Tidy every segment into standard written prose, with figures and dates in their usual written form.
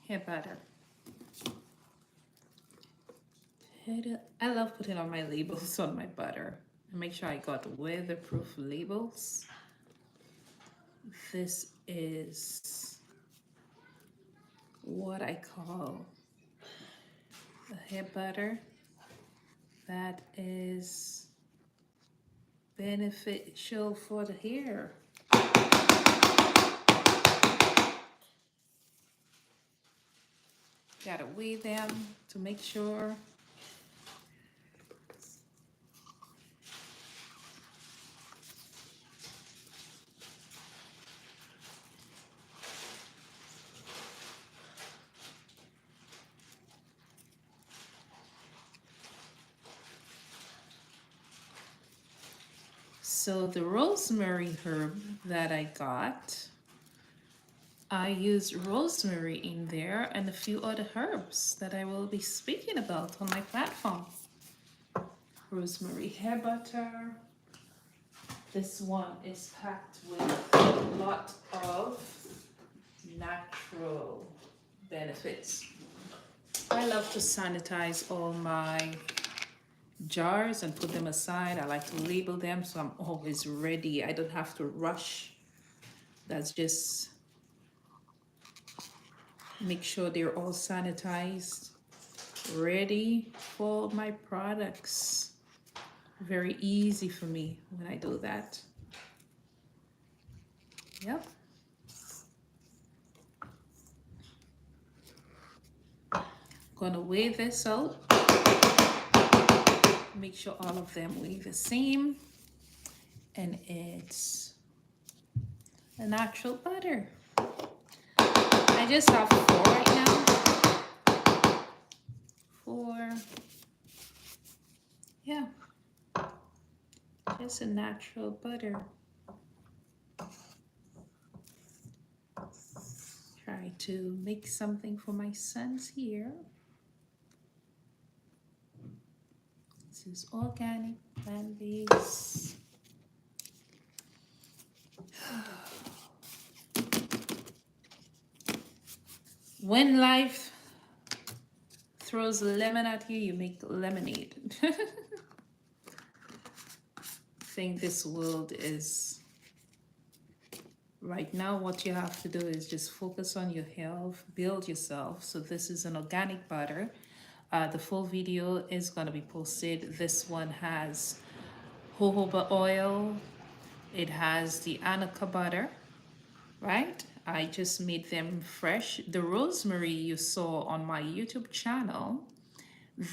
hair butter. I love putting on my labels on my butter. I make sure I got weatherproof labels. This is what I call a hair butter that is beneficial for the hair. Gotta weigh them to make sure. So the rosemary herb that I got, I used rosemary in there and a few other herbs that I will be speaking about on my platform. Rosemary hair butter. This one is packed with a lot of natural benefits. I love to sanitize all my jars and put them aside. I like to label them so I'm always ready. I don't have to rush. That's just make sure they're all sanitized, ready for my products. Very easy for me when I do that. Yep. Gonna weigh this out. Make sure all of them weigh the same. And it's a natural butter. I just have 4 right now. 4. Yeah. Just a natural butter. Try to make something for my sons here. This is organic, plant-based. When life throws a lemon at you, you make lemonade. I think this world is right now, what you have to do is just focus on your health, build yourself. So this is an organic butter. The full video is going to be posted. This one has jojoba oil. It has the Anaka butter, right? I just made them fresh. The rosemary you saw on my YouTube channel,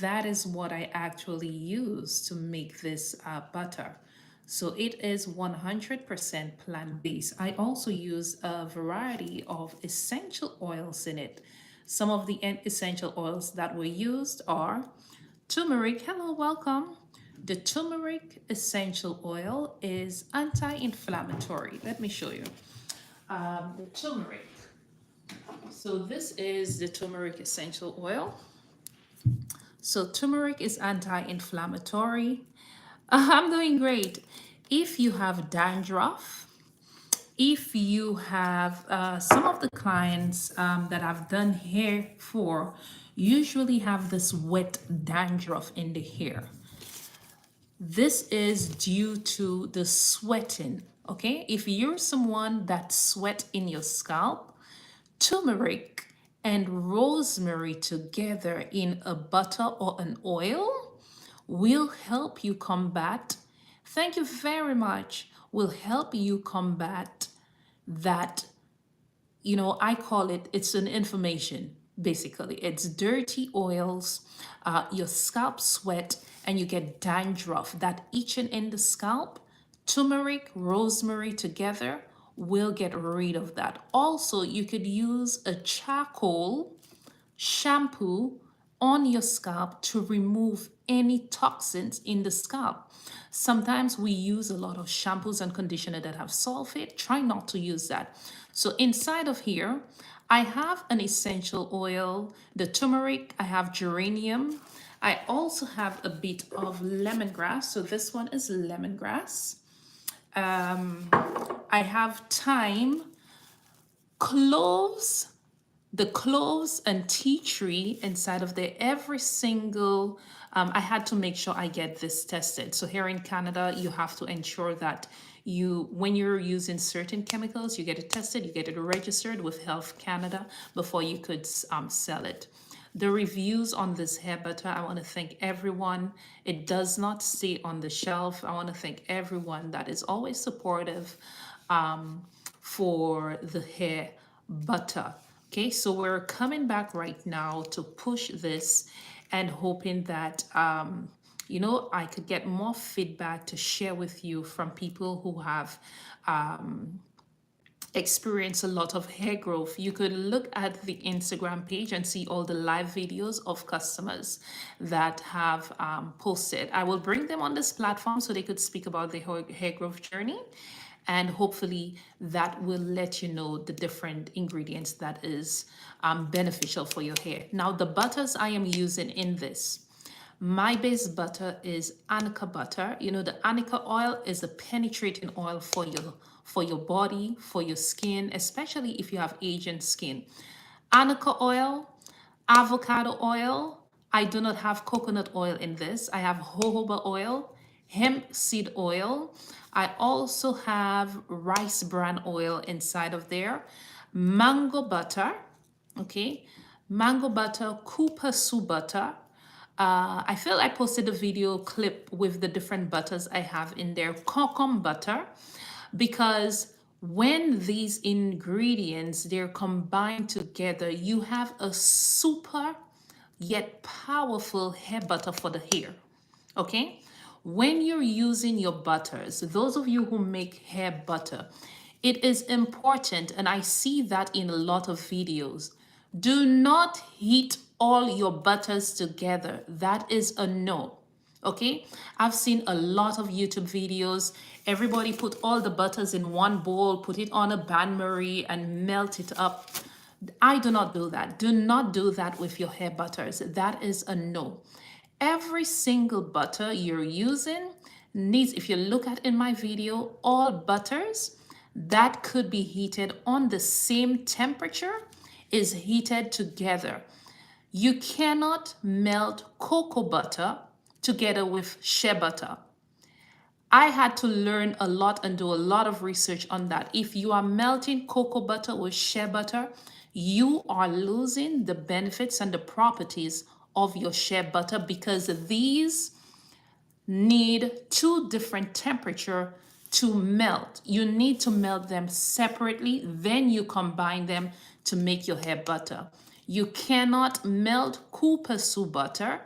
that is what I actually use to make this butter. So it is 100% plant-based. I also use a variety of essential oils in it. Some of the essential oils that were used are turmeric. Hello, welcome. The turmeric essential oil is anti-inflammatory. Let me show you. The turmeric. So this is the turmeric essential oil. So turmeric is anti-inflammatory. I'm doing great. If you have dandruff, if you have some of the clients that I've done hair for usually have this wet dandruff in the hair. This is due to the sweating, okay? If you're someone that sweat in your scalp, turmeric and rosemary together in a butter or an oil will help you combat, thank you very much, will help you combat that, I call it, it's an inflammation, basically. It's dirty oils, your scalp sweat, and you get dandruff, that itching in the scalp. Turmeric, rosemary together will get rid of that. Also, you could use a charcoal shampoo on your scalp to remove any toxins in the scalp. Sometimes we use a lot of shampoos and conditioner that have sulfate. Try not to use that. So inside of here, I have an essential oil, the turmeric, I have geranium. I also have a bit of lemongrass. So this one is lemongrass. I have thyme, cloves, the cloves and tea tree inside of there, every single, I had to make sure I get this tested. So here in Canada, you have to ensure that when you're using certain chemicals, you get it tested, you get it registered with Health Canada before you could sell it. The reviews on this hair butter, I want to thank everyone. It does not stay on the shelf. I want to thank everyone that is always supportive for the hair butter. Okay, so we're coming back right now to push this and hoping that I could get more feedback to share with you from people who have experience a lot of hair growth. You could look at the Instagram page and see all the live videos of customers that have posted. I will bring them on this platform so they could speak about their hair growth journey. And hopefully that will let you know the different ingredients that is beneficial for your hair. Now, the butters I am using in this, my base butter is Anika butter. You know, the Anika oil is a penetrating oil for your body, for your skin, especially if you have Asian skin. Anika oil, avocado oil. I do not have coconut oil in this. I have jojoba oil, hemp seed oil. I also have rice bran oil inside of there. Mango butter, okay? Mango butter, Kupasu butter. I feel I posted a video clip with the different butters I have in there. Kokum butter, because when these ingredients they're combined together, you have a super yet powerful hair butter for the hair. Okay, when you're using your butters, those of you who make hair butter, it is important, and I see that in a lot of videos. Do not heat all your butters together. That is a no. Okay, I've seen a lot of YouTube videos. Everybody put all the butters in one bowl, put it on a bain-marie and melt it up. I do not do that. Do not do that with your hair butters. That is a no. Every single butter you're using needs, if you look at in my video, all butters that could be heated on the same temperature is heated together. You cannot melt cocoa butter together with shea butter. I had to learn a lot and do a lot of research on that. If you are melting cocoa butter with shea butter, you are losing the benefits and the properties of your shea butter because these need two different temperature to melt. You need to melt them separately, then you combine them to make your hair butter. You cannot melt Kupasu butter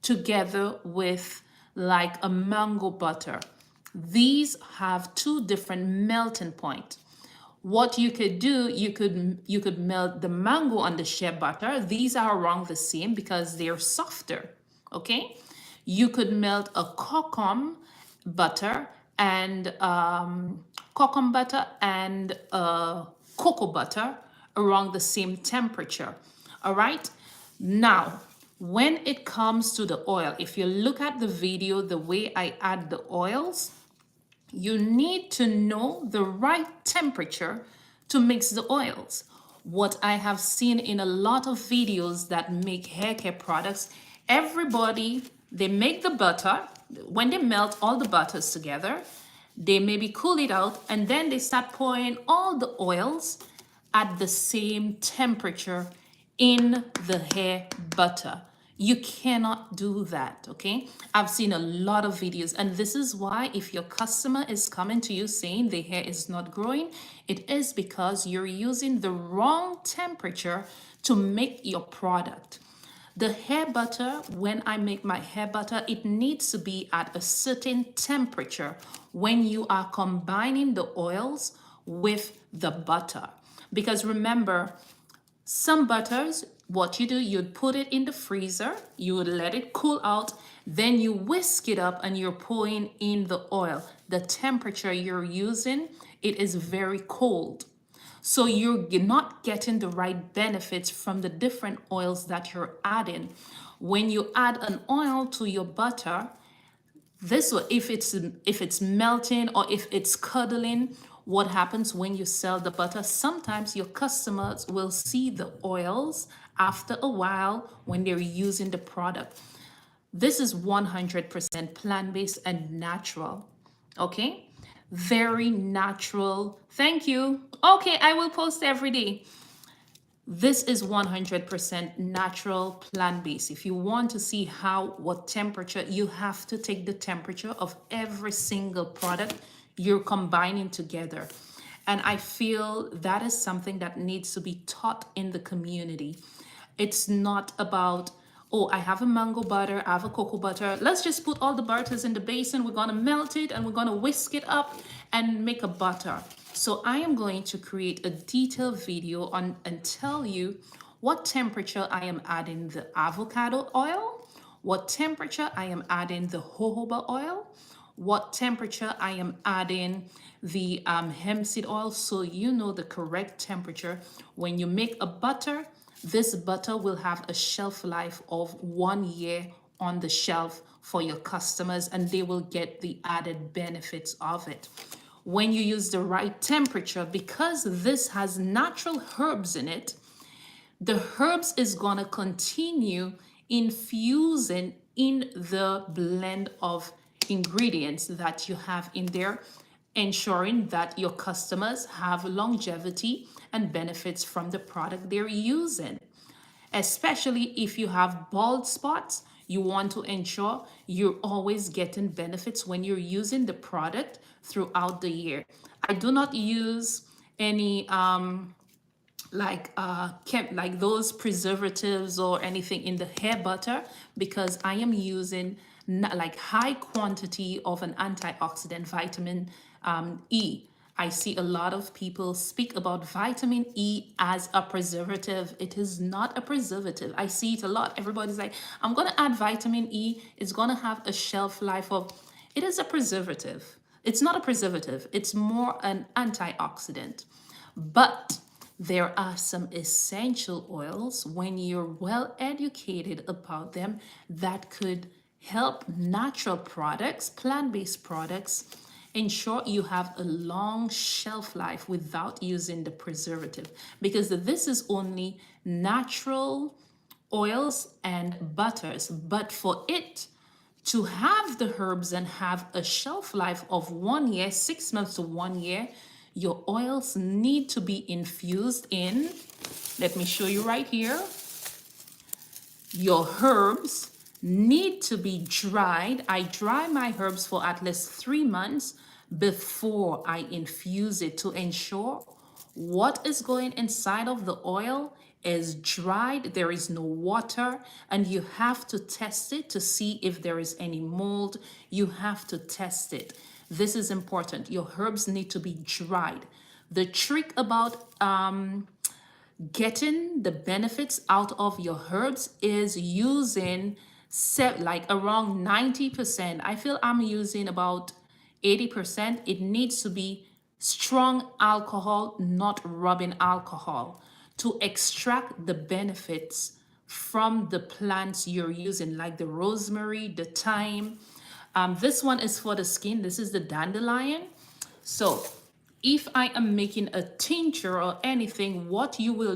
together with like a mango butter. These have two different melting points. What you could do, you could melt the mango on the shea butter. These are around the same because they're softer. Okay, you could melt a kokum butter and cocoa butter around the same temperature. All right, now when it comes to the oil, if you look at the video, the way I add the oils, you need to know the right temperature to mix the oils. What I have seen in a lot of videos that make hair care products, everybody, they make the butter. When they melt all the butters together, they maybe cool it out and then they start pouring all the oils at the same temperature in the hair butter. You cannot do that, okay? I've seen a lot of videos, and this is why if your customer is coming to you saying the hair is not growing, it is because you're using the wrong temperature to make your product. The hair butter, when I make my hair butter, it needs to be at a certain temperature when you are combining the oils with the butter. Because remember, some butters, what you do, you'd put it in the freezer, you would let it cool out, then you whisk it up and you're pouring in the oil. The temperature you're using, it is very cold. So you're not getting the right benefits from the different oils that you're adding. When you add an oil to your butter, this way, if it's melting or if it's curdling, what happens when you sell the butter? Sometimes your customers will see the oils after a while when they're using the product. This is 100% plant-based and natural. Okay? Very natural. Thank you. Okay, I will post every day. This is 100% natural plant-based. If you want to see what temperature, you have to take the temperature of every single product you're combining together. And I feel that is something that needs to be taught in the community. It's not about, oh, I have a mango butter, I have a cocoa butter. Let's just put all the butters in the basin. We're going to melt it and we're going to whisk it up and make a butter. So I am going to create a detailed video on and tell you what temperature I am adding the avocado oil, what temperature I am adding the jojoba oil, what temperature I am adding the hemp seed oil, so you know the correct temperature. When you make a butter, this butter will have a shelf life of 1 year on the shelf for your customers, and they will get the added benefits of it. When you use the right temperature, because this has natural herbs in it, the herbs is going to continue infusing in the blend of ingredients that you have in there, ensuring that your customers have longevity and benefits from the product they're using. Especially if you have bald spots, you want to ensure you're always getting benefits when you're using the product throughout the year. I do not use any like those preservatives or anything in the hair butter, because I am using like high quantity of an antioxidant, vitamin E. I see a lot of people speak about vitamin E as a preservative. It is not a preservative. I see it a lot. Everybody's like, I'm going to add vitamin E. It's going to have a shelf life of, it is a preservative. It's not a preservative. It's more an antioxidant. But there are some essential oils, when you're well educated about them, that could help natural products, plant-based products, ensure you have a long shelf life without using the preservative, because this is only natural oils and butters. But for it to have the herbs and have a shelf life of 1 year, 6 months to 1 year, your oils need to be infused in, let me show you right here. Your herbs need to be dried. I dry my herbs for at least 3 months before I infuse it, to ensure what is going inside of the oil is dried, there is no water, and you have to test it to see if there is any mold. You have to test it. This is important. Your herbs need to be dried. The trick about getting the benefits out of your herbs is using like around 90%. I feel I'm using about 80%. It needs to be strong alcohol, not rubbing alcohol, to extract the benefits from the plants you're using, like the rosemary, the thyme. This one is for the skin. This is the dandelion. So if I am making a tincture or anything, what you will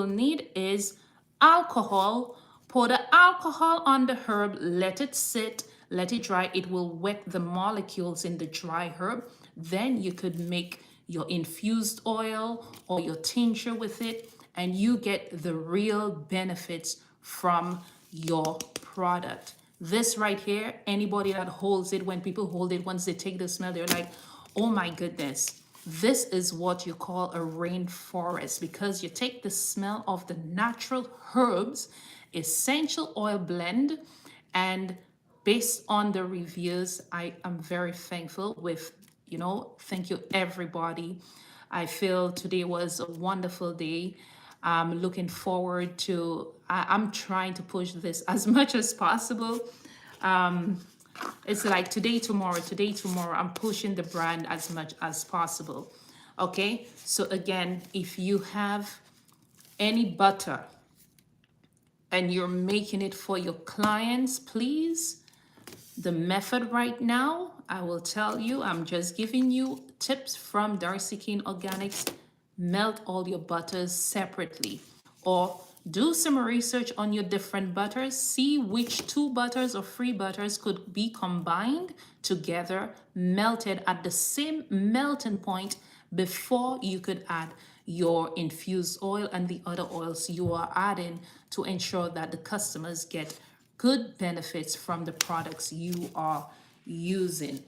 need is alcohol. Pour the alcohol on the herb, let it sit, let it dry. It will wet the molecules in the dry herb. Then you could make your infused oil or your tincture with it, and you get the real benefits from your product. This right here, anybody that holds it, when people hold it, once they take the smell, they're like, oh my goodness, this is what you call a rainforest, because you take the smell of the natural herbs, essential oil blend, and based on the reviews, I am very thankful with, thank you everybody. I feel today was a wonderful day. I'm looking forward to, I'm trying to push this as much as possible. It's like today, tomorrow, I'm pushing the brand as much as possible. Okay, so again, if you have any butter and you're making it for your clients, please The method right now, I will tell you, I'm just giving you tips from Darcy King Organics. Melt all your butters separately, or do some research on your different butters. See which two butters or three butters could be combined together, melted at the same melting point before you could add your infused oil and the other oils you are adding to ensure that the customers get good benefits from the products you are using.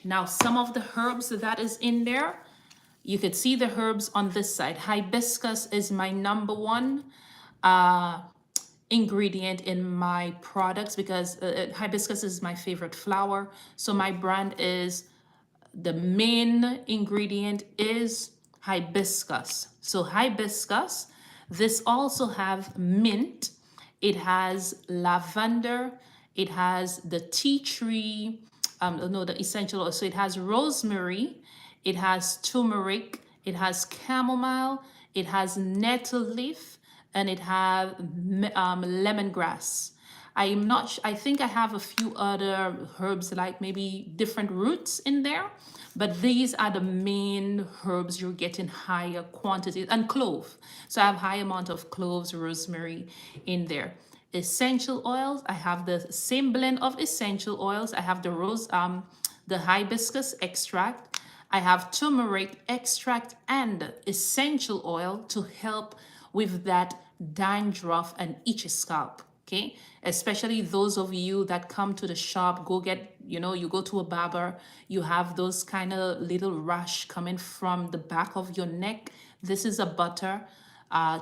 Now, some of the herbs that is in there, you could see the herbs on this side. Hibiscus is my number one ingredient in my products because hibiscus is my favorite flower. So my brand is, the main ingredient is hibiscus. So hibiscus, this also have mint, it has lavender, it has the tea tree, no, the essential oil. So it has rosemary, it has turmeric, it has chamomile, it has nettle leaf, and it has lemongrass. I'm not, I think I have a few other herbs, like maybe different roots in there, but these are the main herbs you're getting higher quantities, and clove. So I have high amount of cloves, rosemary in there. Essential oils, I have the same blend of essential oils. I have the hibiscus extract. I have turmeric extract and essential oil to help with that dandruff and itchy scalp. Okay, especially those of you that come to the shop, go get, you go to a barber, you have those kind of little rash coming from the back of your neck. This is a butter.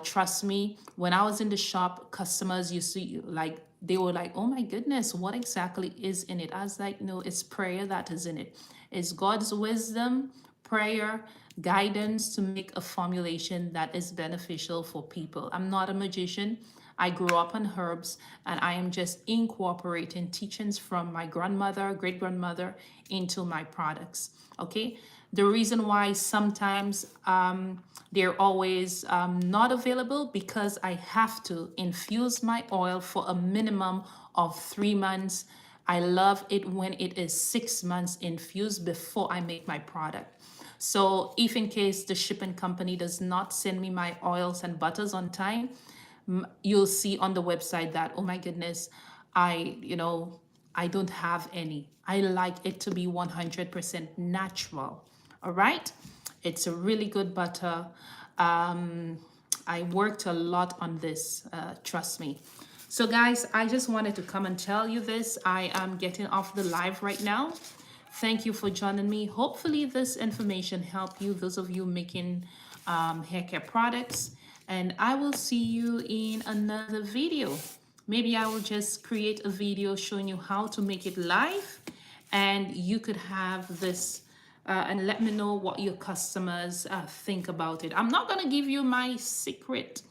Trust me, when I was in the shop, customers used to, like, they were like, oh my goodness, what exactly is in it? I was like, no, it's prayer that is in it. It's God's wisdom, prayer, guidance to make a formulation that is beneficial for people. I'm not a magician. I grew up on herbs, and I am just incorporating teachings from my grandmother, great grandmother into my products. Okay. The reason why sometimes they're always not available, because I have to infuse my oil for a minimum of 3 months. I love it when it is 6 months infused before I make my product. So if in case the shipping company does not send me my oils and butters on time, you'll see on the website that, oh my goodness, I don't have any. I like it to be 100% natural. All right. It's a really good butter. I worked a lot on this, trust me. So guys, I just wanted to come and tell you this. I am getting off the live right now. Thank you for joining me. Hopefully this information helped you, those of you making hair care products. And I will see you in another video. Maybe I will just create a video showing you how to make it live, and you could have this and let me know what your customers think about it. I'm not going to give you my secret.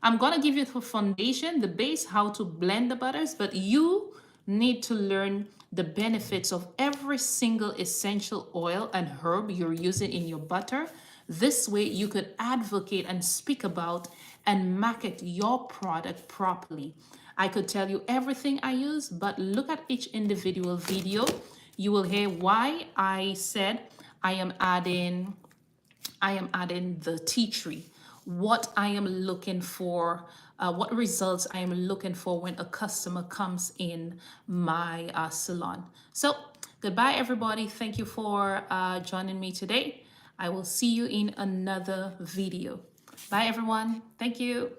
I'm going to give you the foundation, the base, how to blend the butters, but you need to learn the benefits of every single essential oil and herb you're using in your butter. This way you could advocate and speak about and market your product properly. I could tell you everything I use, but look at each individual video. You will hear why I said I am adding the tea tree, what I am looking for, what results I am looking for when a customer comes in my salon. So goodbye, everybody. Thank you for joining me today. I will see you in another video. Bye, everyone. Thank you.